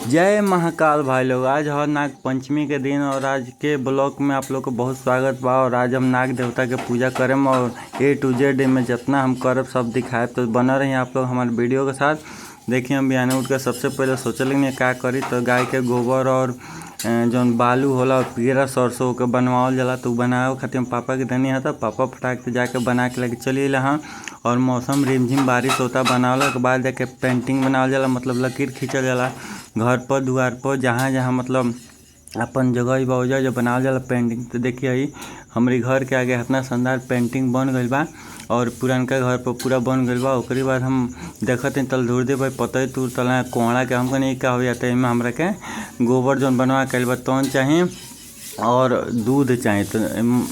जय महाकाल भाई लोग। आज है नाग पंचमी के दिन और आज के ब्लॉग में आप लोग को बहुत स्वागत बा। और आज हम नाग देवता के पूजा करें और A to Z में जितना हम करब सब दिखाए, तो बना रही आप लोग हमारे वीडियो के साथ। देखिए हम बिहान उठ कर सबसे पहले सोचल क्या करी, तो गाय के गोबर और जौन बालू होला और पीरा सरसों के बनवाओल जाला, तो बनावे खातिर पापा के देनी है। तो पापा फटाक से जाके बना के लेके चली हाँ। और मौसम रिमझिम बारिश होता, बनावला के बाद जाके पेंटिंग बनावल जाला, मतलब लकीर खींचल जाला घर पर द्वार पर जहाँ जहाँ मतलब अपन जगह बाउजा जो बनावल जाला पेंटिंग। तो देखिए हमारे घर के आगे इतना शानदार पेंटिंग बन गई बा और पुरानका घर पर पूरा बन गई बा। ओकरी बाद हम देखते हैं तल धूर दे भाई पतई तूर तला कोहड़ा के हमको नहीं का हो जाता है। हमरा के गोबर जौन बनवा के बा तौन चाहिए और दूध चाहिए।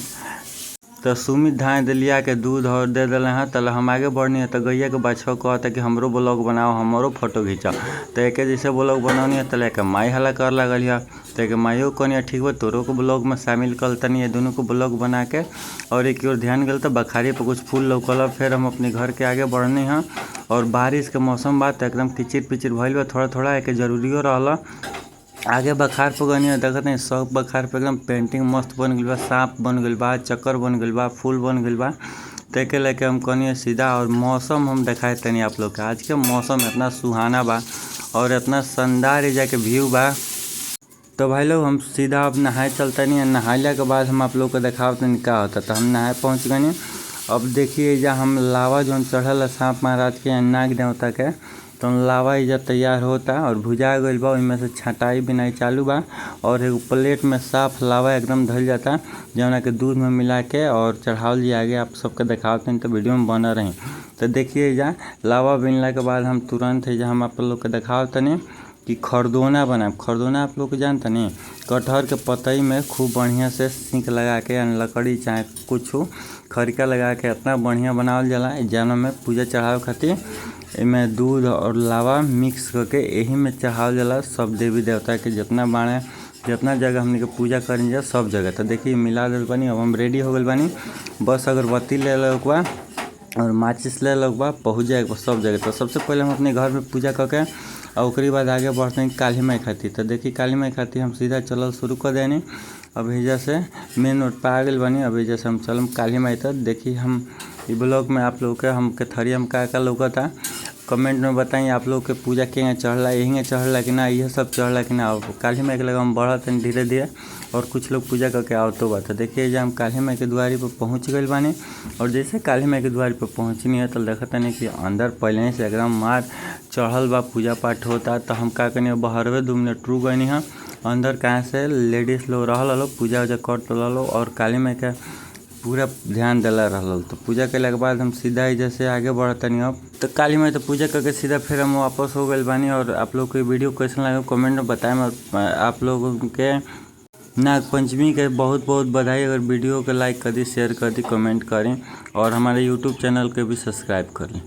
तो सुमित धान दिलिया के दूध और दे दिले हैं। तल हम आगे बढ़नी है तो गैया के बछवा कहता कि हमरो ब्लॉग बनाओ, हमरो फोटो खींचो। तो एक जैसे ब्लॉग बनौनी है तो लेके माई हला कर लगल है। तो एक माइयो कहनी ठीक बा तोरो को ब्लॉग में शामिल कर तनी है, दोनों को ब्लॉग बना के। और एक और ध्यान गल तो बखारी पर कुछ फूल लौकल। फिर हम अपने घर के आगे बढ़नी है और बारिश के मौसम बा तो एकदम किचिर पिचिर भइल बा। थोड़ा थोड़ा एक जरूरियो रहला। आगे बखार पर गनी देखते हैं सब बखार पे एकदम पेंटिंग मस्त बन गई बा, सांप बन गई बा, चक्कर बन गई बा, फूल बन गई बा। तेके लेके हम कहनी सीधा। और मौसम हम दिखाए तनी आप लोग के, आज के मौसम इतना सुहाना बा और इतना शानदार एरिया के व्यू बा। तो भाई लोग हम सीधा अब नहाए चलते नहीं, नहाइला के बाद हम आप लोग को दिखावत नहीं क्या होता। तो हम नहाए पहुँच गए। अब देखिए जहाँ हम लावा जो चढ़ल सांप महाराज के नाग देवता के, तो लावा इजा तैयार होता और भुजा गई बा। इनमें से छटाई बिनाई चालू बा और एक प्लेट में साफ लावा एकदम धल जाता, जौना के दूध में मिला के और चढ़ावल जी आगे आप सबके दिखावते हैं। तो वीडियो में बना रही। तो देखिए जा लावा बिनला के बाद हम तुरंत है हम आप लोग के दिखावते नहीं कि खरदोना बनाए। खरदोना आप लोग जानते नहीं, कटहर के पतई में खूब बढ़िया से सींक लगा के लकड़ी चाहे कुछ खरिका लगा के इतना बढ़िया बनावल जाला। जाना में पूजा चढ़ावे खातिर इमें दूध और लावा मिक्स करके यही में चढ़ावल जाला सब देवी देवता के जितना बाणे जितना जगह हमने के पूजा करें जा सब जगह। तो देखिए मिला दिल बानी। अब हम रेडी हो गए बानी, बस अगरबत्ती ले लोग बा और माचिस ले लोग बा, पहुँच जाए सब जगह। तो सबसे पहले हम अपने घर में पूजा करके और उसके बाद आगे बढ़ते हैं काली माई खाती। तो देखिए काली माई खाती हम सीधा चलल शुरू कर देनी। अब हिजा से मेन रोड पर आ गए बनी। अब हिजा से हम चलम काली माई तक। देखिए हम ब्लॉग में आप लोग के हमके थरी हम का लौका था, कमेंट में बताइए आप लोग के पूजा के चढ़ला यही चढ़ला कि ना, यह सब चढ़ला कि ना। काली माई के लगा हम बढ़त हैं धीरे धीरे और कुछ लोग पूजा करके आवतो बा। तो देखिए जब हम काली माई के द्वारी पर पहुँच गए बानी और जैसे काली माई के द्वारी पर पहुँचनी है तो देखते नहीं कि अंदर पहले से एकदम मार चढ़ल बा, पूजा पाठ होता। तो हम का कहनी बहरवे 2 मिनट रुक गई हाँ। अंदर कहाँ से लेडीज़ लोग रहल पूजा उजा कर लो और काली माई का पूरा ध्यान दिला रहा। तो पूजा के बाद हम सीधा ही जैसे आगे बढ़ता नहीं। अब तो काली माई तो पूजा करके सीधा फिर हम वापस हो गए बानी। और आप लोग को वीडियो कैसा लगा कमेंट में बताएं। आप लोगों के नाग पंचमी के बहुत बहुत बधाई। अगर वीडियो को लाइक कर दी, शेयर कर दी, कमेंट करें और हमारे यूट्यूब चैनल के भी सब्सक्राइब करें।